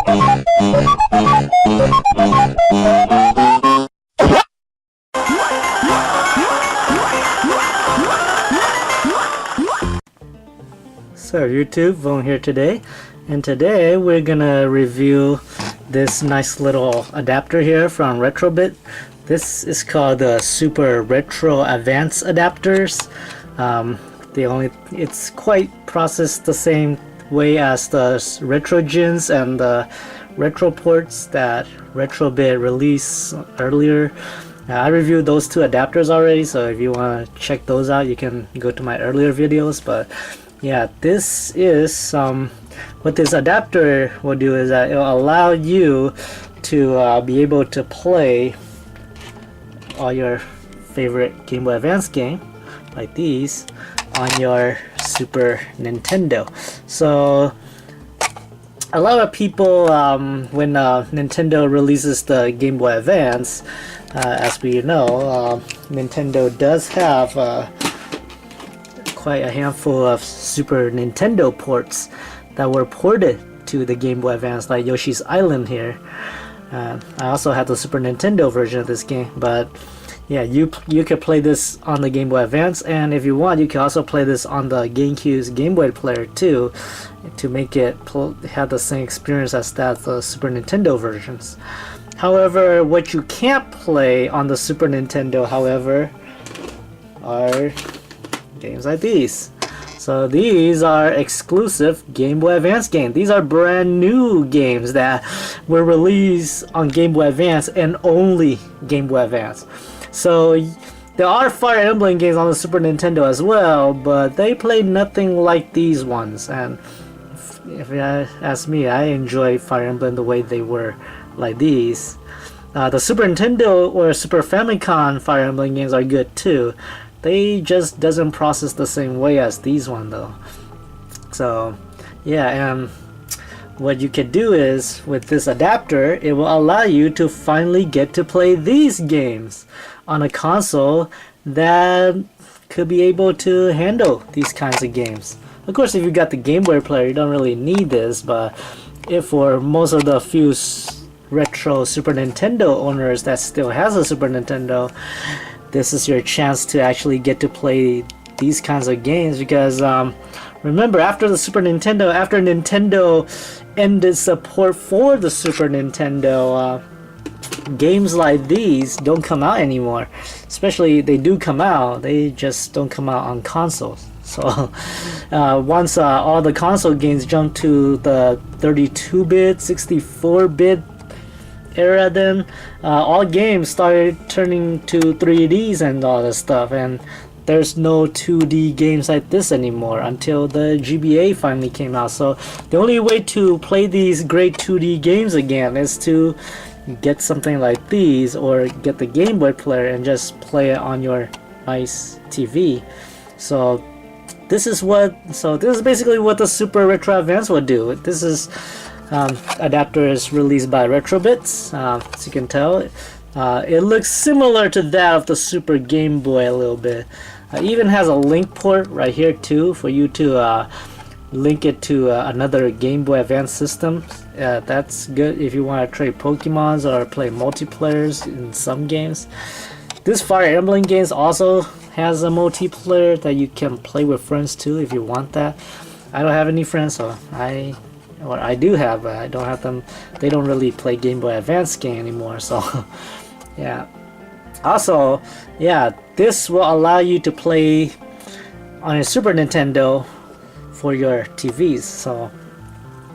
So YouTube, Voan here today, and today we're gonna review this nice little adapter here from Retrobit. This is called the Super Retro Advance adapters. It's quite processed the same way as the RetroGens and the retro ports that Retrobit released earlier. I reviewed those two adapters already, so if you want to check those out, you can go to my earlier videos. But yeah, this is what this adapter will do is that it will allow you to be able to play all your favorite Game Boy Advance game like these on your Super Nintendo. So a lot of people, when Nintendo releases the Game Boy Advance, as we know, Nintendo does have quite a handful of Super Nintendo ports that were ported to the Game Boy Advance, like Yoshi's Island here. I also have the Super Nintendo version of this game, but yeah, you could play this on the Game Boy Advance, and if you want, you can also play this on the GameCube's Game Boy player too, to make it have the same experience as the Super Nintendo versions. However, what you can't play on the Super Nintendo, however, are games like these. So these are exclusive Game Boy Advance games. These are brand new games that were released on Game Boy Advance and only Game Boy Advance. So there are Fire Emblem games on the Super Nintendo as well, but they play nothing like these ones. And if you ask me, I enjoy Fire Emblem the way they were like these. The Super Nintendo or Super Famicom Fire Emblem games are good too. They just doesn't process the same way as these one though. So yeah, and what you can do is with this adapter, it will allow you to finally get to play these games on a console that could be able to handle these kinds of games. Of course, if you got the Game Boy player, you don't really need this, but if for most of the few retro Super Nintendo owners that still has a Super Nintendo, this is your chance to actually get to play these kinds of games, because remember, after the Super Nintendo, after Nintendo ended support for the Super Nintendo, games like these don't come out anymore. Especially, they do come out, they just don't come out on consoles. So once all the console games jumped to the 32-bit, 64-bit era, then all games started turning to 3Ds and all this stuff, and there's no 2D games like this anymore until the GBA finally came out. So the only way to play these great 2D games again is to get something like these, or get the Game Boy player and just play it on your nice TV. So this is basically what the Super Retro Advance would do. This is adapter is released by Retrobit. As you can tell, it looks similar to that of the Super Game Boy a little bit. Even has a link port right here too, for you to link it to another Game Boy Advance system. That's good if you want to trade Pokemons or play multiplayers in some games. This Fire Emblem games also has a multiplayer that you can play with friends too if you want that. I don't have any friends, so I do have, but I don't have them. They don't really play Game Boy Advance game anymore, so yeah. Also, yeah, this will allow you to play on your Super Nintendo for your TVs. So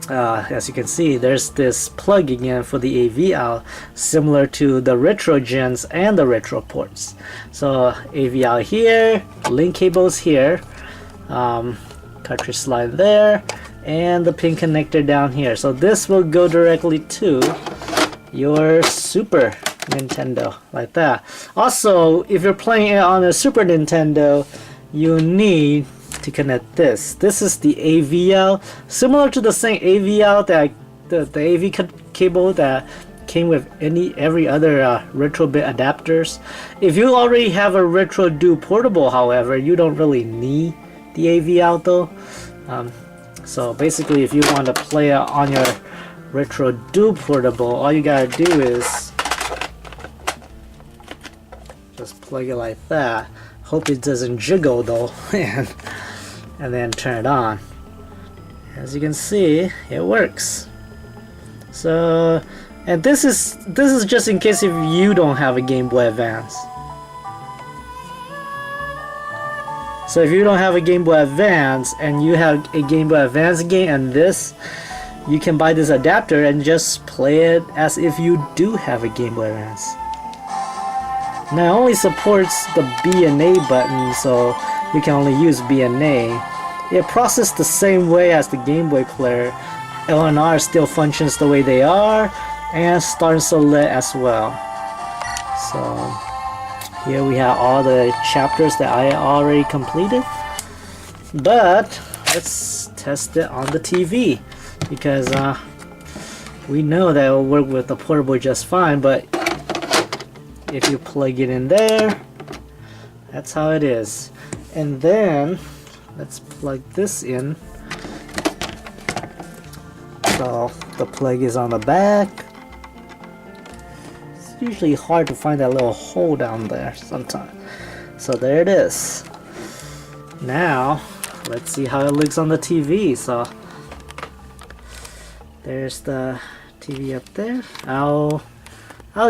as you can see, there's this plug again for the AV out, similar to the Retro Gens and the Retro ports. So AV out here, link cables here, cartridge slide there, and the pin connector down here. So this will go directly to your Super Nintendo like that. Also, if you're playing it on a Super Nintendo, you need to connect this. This is the AV out, similar to the same AV out that the AV cable that came with every other Retrobit adapters. If you already have a Retro Do portable, however, you don't really need the AV out though. So basically, if you want to play it on your Retro Do portable, all you gotta do is just plug it like that. Hope it doesn't jiggle though, and then turn it on. As you can see, it works. So, and this is just in case if you don't have a Game Boy Advance. So if you don't have a Game Boy Advance and you have a Game Boy Advance game and this, you can buy this adapter and just play it as if you do have a Game Boy Advance. Now it only supports the B and A button, so you can only use B and A. It processes the same way as the Game Boy player. L and R still functions the way they are, and start and select as well. So here we have all the chapters that I already completed. But let's test it on the TV, because we know that it will work with the portable just fine, but if you plug it in there, that's how it is. And then let's plug this in. So the plug is on the back. It's usually hard to find that little hole down there sometimes. So there it is. Now let's see how it looks on the TV. So there's the TV up there. I'll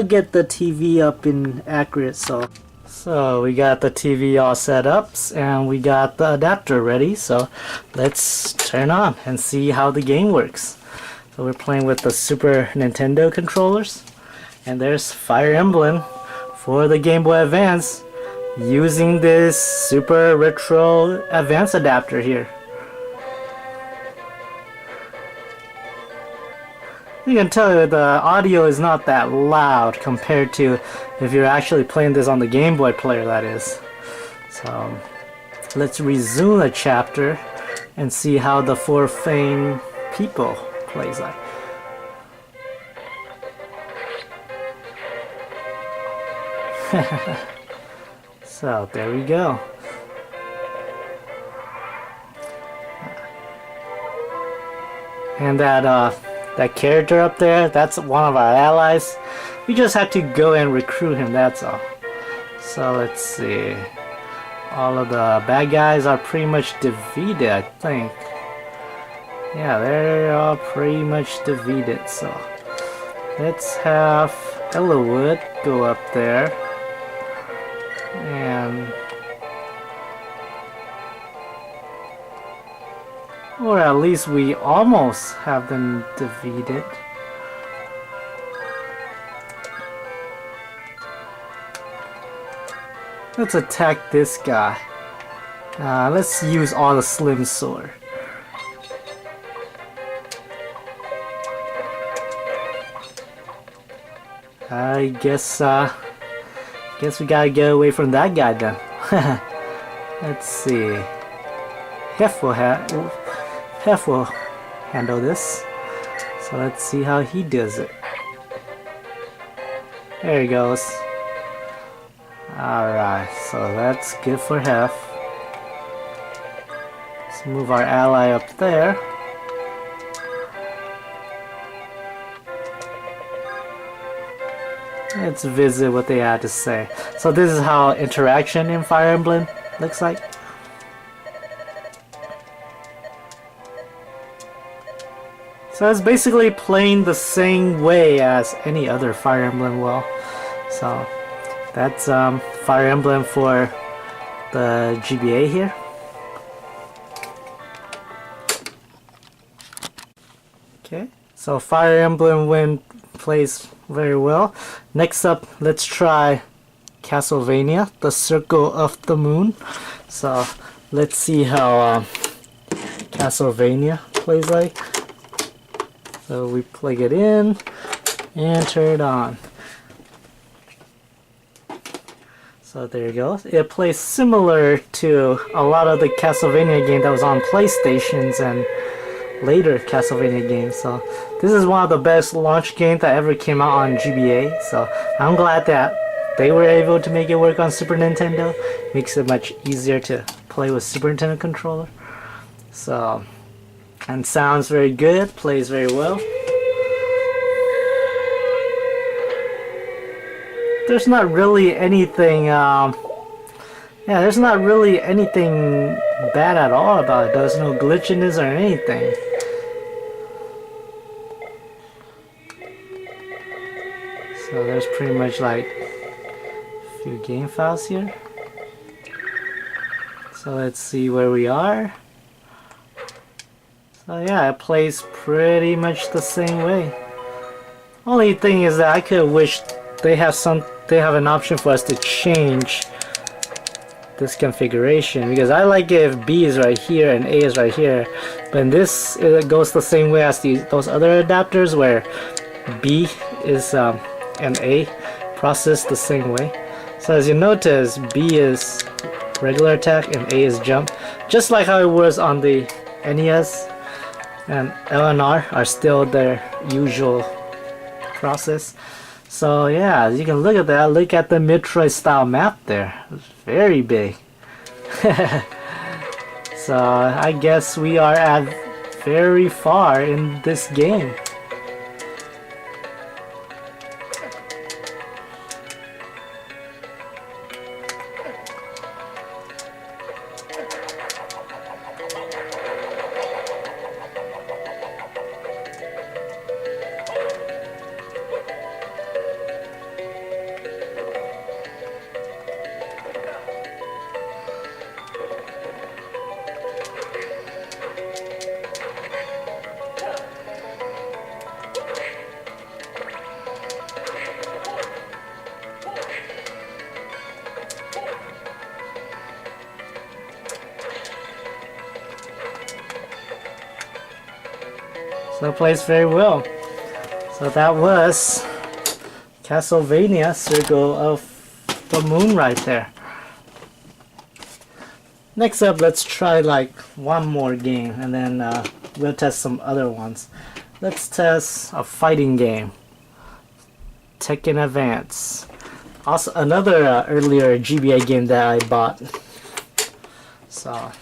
get the TV up in accurate. So we got the TV all set up and we got the adapter ready. So let's turn on and see how the game works. So we're playing with the Super Nintendo controllers, and there's Fire Emblem for the Game Boy Advance using this Super Retro Advance adapter here. You can tell the audio is not that loud compared to if you're actually playing this on the Game Boy player, that is. So let's resume the chapter and see how the four famed people plays like. So there we go. And that character up there, that's one of our allies. We just have to go and recruit him, that's all. So let's see. All of the bad guys are pretty much defeated, I think. Yeah, they're all pretty much defeated, so let's have Ellawood go up there. And or at least we almost have them defeated. Let's attack this guy. Let's use all the Slim Sword. I guess we gotta get away from that guy then. Let's see. Hef will handle this. So let's see how he does it. There he goes. Alright, so that's good for Hef. Let's move our ally up there. Let's visit what they had to say. So this is how interaction in Fire Emblem looks like. So it's basically playing the same way as any other Fire Emblem will. So that's Fire Emblem for the GBA here. Okay, so Fire Emblem plays very well. Next up, let's try Castlevania, the Circle of the Moon. So let's see how Castlevania plays like. So we plug it in and turn it on. So there you go. It plays similar to a lot of the Castlevania game that was on PlayStations and later Castlevania games. So this is one of the best launch games that ever came out on GBA. So I'm glad that they were able to make it work on Super Nintendo. Makes it much easier to play with Super Nintendo controller. So, and sounds very good, plays very well. there's not really anything. Yeah, there's not really anything bad at all about it. There's no glitchiness or anything. So there's pretty much like a few game files here. So let's see where we are. So yeah, it plays pretty much the same way. Only thing is that I could wish they have an option for us to change this configuration, because I like it if B is right here and A is right here, but in this it goes the same way as those other adapters where B is and A process the same way. So as you notice, B is regular attack and A is jump, just like how it was on the NES, and L and R are still their usual process. So yeah, as you can look at that, look at the Metroid style map there. It's very big. So I guess we are at very far in this game. So it plays very well. So that was Castlevania Circle of the Moon right there. Next up, let's try like one more game, and then we'll test some other ones. Let's test a fighting game, Tekken Advance. Also another earlier GBA game that I bought. So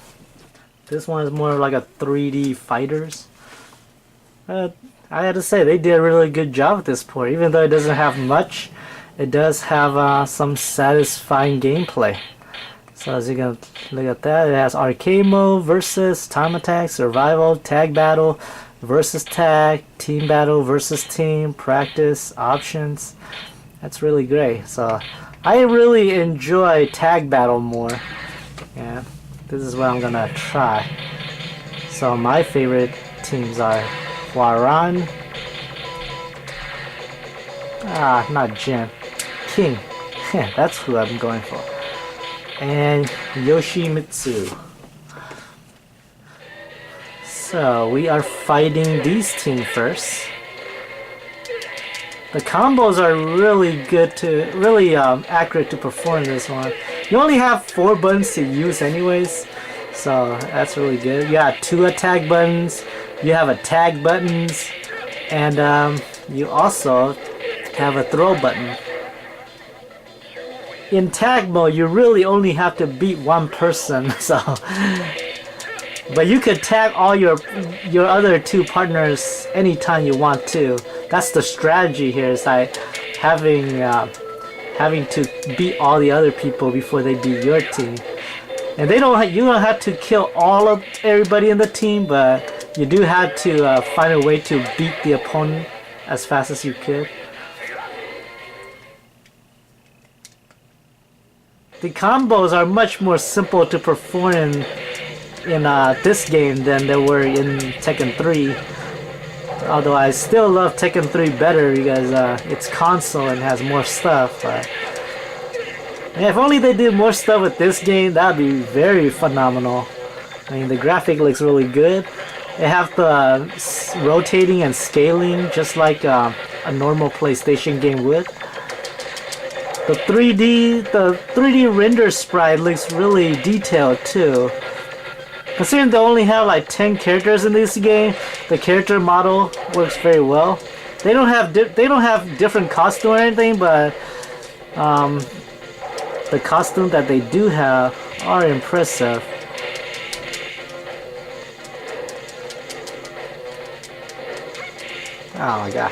this one is more like a 3D fighters. I had to say they did a really good job with this port. Even though it doesn't have much, it does have some satisfying gameplay. So as you can look at that, it has arcade mode, versus, time attack, survival, tag battle, versus tag, team battle, versus team, practice, options. That's really great. So I really enjoy tag battle more. Yeah, this is what I'm gonna try. So my favorite teams are Voan. Not Jin. King. That's who I'm going for. And Yoshimitsu. So we are fighting these teams first. The combos are really good accurate to perform this one. You only have 4 buttons to use anyways, so that's really good. You got 2 attack buttons, you have attack buttons, and you also have a throw button. In tag mode, you really only have to beat one person, so but you could tag all your other 2 partners anytime you want to. That's the strategy here, is like having to beat all the other people before they beat your team. And you don't have to kill everybody in the team, but you do have to find a way to beat the opponent as fast as you could. The combos are much more simple to perform in this game than they were in Tekken 3. Although I still love Tekken 3 better because it's console and has more stuff. But yeah, if only they did more stuff with this game, that'd be very phenomenal. I mean, the graphic looks really good. They have the rotating and scaling just like a normal PlayStation game would. The 3D render sprite looks really detailed too. Considering they only have like 10 characters in this game, the character model works very well. They don't have different costume or anything, but the costume that they do have are impressive. Oh my god.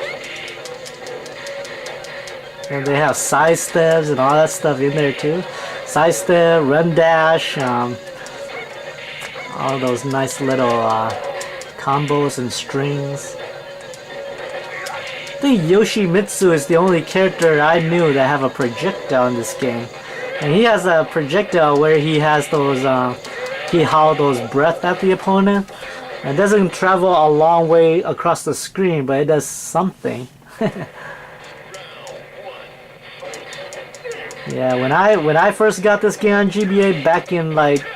And they have side steps and all that stuff in there too. Side step, run dash, all those nice little combos and strings. I think Yoshimitsu is the only character I knew that have a projectile in this game. And he has a projectile where he has those, he howls those breath at the opponent. It doesn't travel a long way across the screen, but it does something. Yeah, when I first got this game on GBA back in like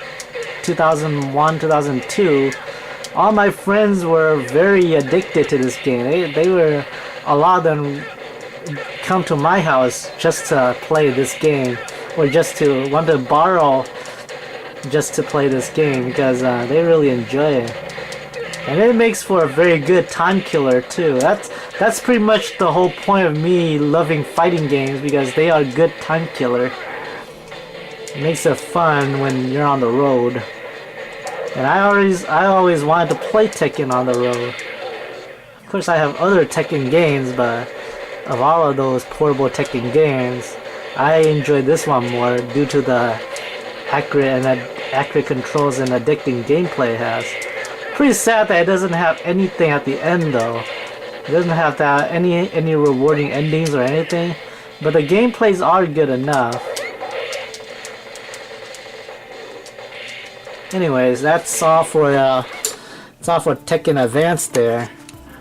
2001, 2002, all my friends were very addicted to this game. They were, a lot of them come to my house just to play this game, or just to want to borrow just to play this game because they really enjoy it. And it makes for a very good time killer too. That's pretty much the whole point of me loving fighting games, because they are good time killer. It makes it fun when you're on the road. And I always wanted to play Tekken on the road. Of course, I have other Tekken games, but of all of those portable Tekken games, I enjoy this one more due to the accurate controls and addicting gameplay it has. Pretty sad that it doesn't have anything at the end though. It doesn't have that any rewarding endings or anything, but the gameplays are good enough. Anyways, that's all for Tekken Advance there.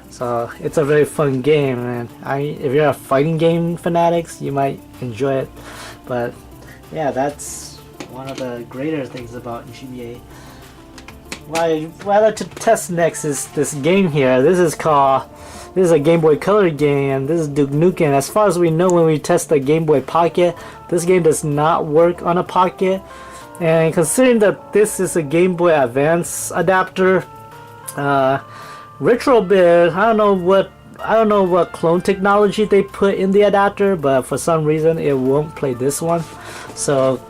So it's a very fun game, and if you're a fighting game fanatics, you might enjoy it. But yeah, that's one of the greater things about GBA. What I'd like to test next is this game here. This is a Game Boy Color game, and this is Duke Nukem. As far as we know, when we test the Game Boy Pocket, this game does not work on a Pocket. And considering that this is a Game Boy Advance adapter, Retrobit, I don't know what clone technology they put in the adapter, but for some reason it won't play this one. So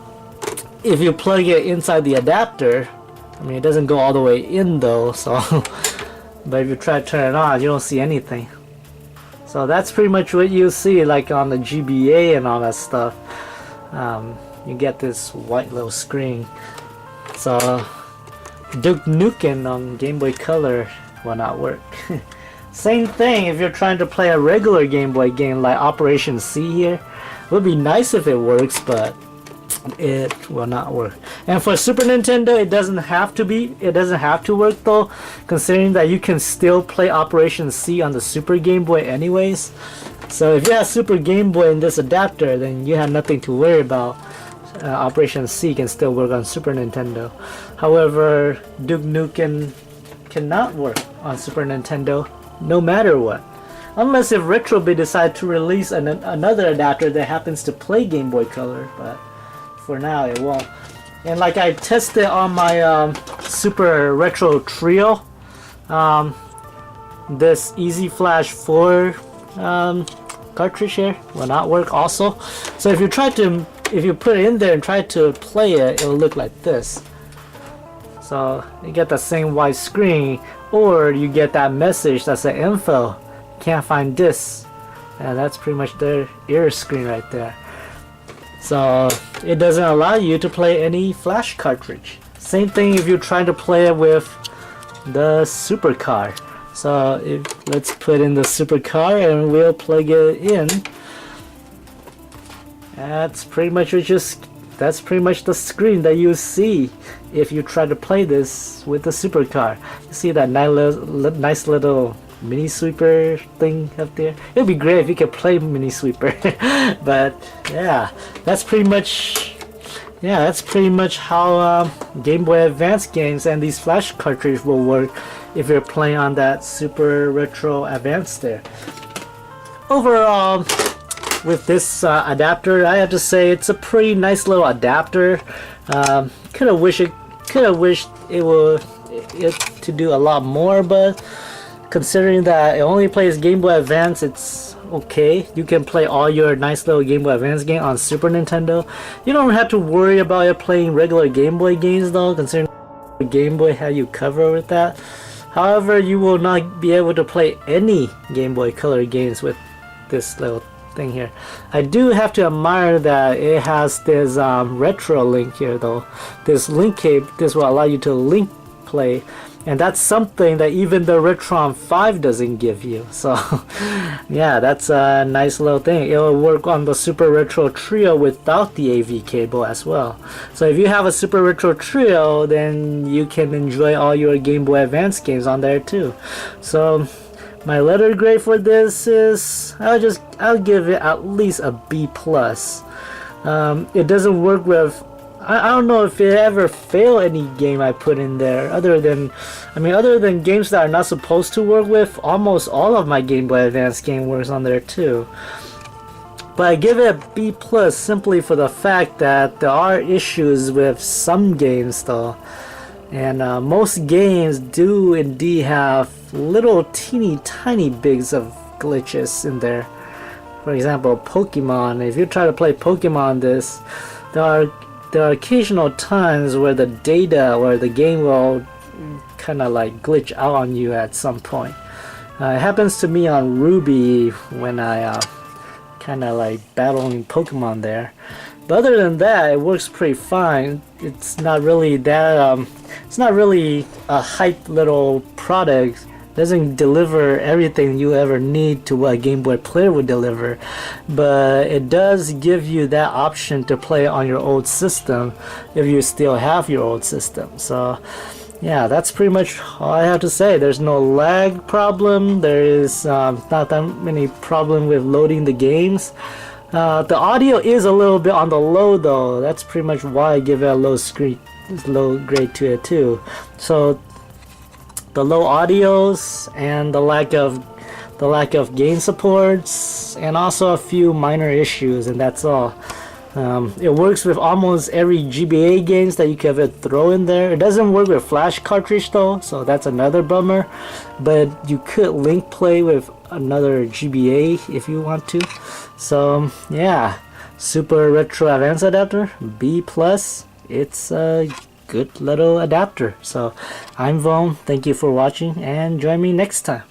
if you plug it inside the adapter, I mean, it doesn't go all the way in though, so but if you try to turn it on, you don't see anything. So that's pretty much what you see like on the GBA and all that stuff. You get this white little screen. So Duke Nukem on Game Boy Color will not work. Same thing if you're trying to play a regular Game Boy game like Operation C here. It would be nice if it works, but it will not work. And for Super Nintendo, it doesn't have to work though, considering that you can still play Operation C on the Super Game Boy anyways. So if you have Super Game Boy in this adapter, then you have nothing to worry about. Operation C can still work on Super Nintendo. However, Duke Nukem cannot work on Super Nintendo no matter what, unless if Retrobit decide to release another adapter that happens to play Game Boy Color, but for now it won't. And like I tested on my Super Retro Trio, this Easy Flash 4 cartridge here will not work also. So if you put it in there and try to play it, it will look like this. So you get the same white screen, or you get that message that's an info, can't find this, and that's pretty much their error screen right there. So it doesn't allow you to play any flash cartridge. Same thing if you're trying to play it with the Super Car. So let's put in the Super Car and we'll plug it in. That's pretty much the screen that you see if you try to play this with the Super Car. You see that nice little mini sweeper thing up there? It would be great if you could play mini sweeper. But yeah, that's pretty much how Game Boy Advance games and these flash cartridges will work if you're playing on that Super Retro Advance there. Overall, with this adapter, I have to say it's a pretty nice little adapter. Could have wished it to do a lot more, but considering that it only plays Game Boy Advance, it's okay. You can play all your nice little Game Boy Advance game on Super Nintendo. You don't have to worry about it playing regular Game Boy games though, considering the Game Boy had you covered with that. However, you will not be able to play any Game Boy Color games with this little thing here. I do have to admire that it has this retro link here though. This link cable, this will allow you to link play, and that's something that even the Retron 5 doesn't give you. So yeah, that's a nice little thing. It will work on the Super Retro Trio without the AV cable as well. So if you have a Super Retro Trio, then you can enjoy all your Game Boy Advance games on there too. So my letter grade for this is, I'll give it at least a B+. It doesn't work with, I don't know if it ever failed any game I put in there, other than games that are not supposed to work with. Almost all of my Game Boy Advance game works on there too. But I give it a B+ simply for the fact that there are issues with some games though. And most games do indeed have little teeny tiny bits of glitches in there. For example, Pokemon. If you try to play Pokemon this, there are occasional times where the data or the game will kind of like glitch out on you at some point. It happens to me on Ruby when I kind of like battling Pokemon there. But other than that, it works pretty fine. It's not really that it's not really a hype little product. It doesn't deliver everything you ever need to what a Game Boy player would deliver, but it does give you that option to play on your old system if you still have your old system. So yeah, that's pretty much all I have to say. There's no lag problem. There is not that many problem with loading the games. The audio is a little bit on the low though. That's pretty much why I give it a low grade to it too. So the low audios and the lack of game supports, and also a few minor issues, and that's all. It works with almost every GBA games that you can ever throw in there. It doesn't work with flash cartridge though, so that's another bummer. But you could link play with another GBA if you want to. So yeah, Super Retro Advance Adapter, B+. It's a good little adapter. So I'm Voan, thank you for watching, and join me next time.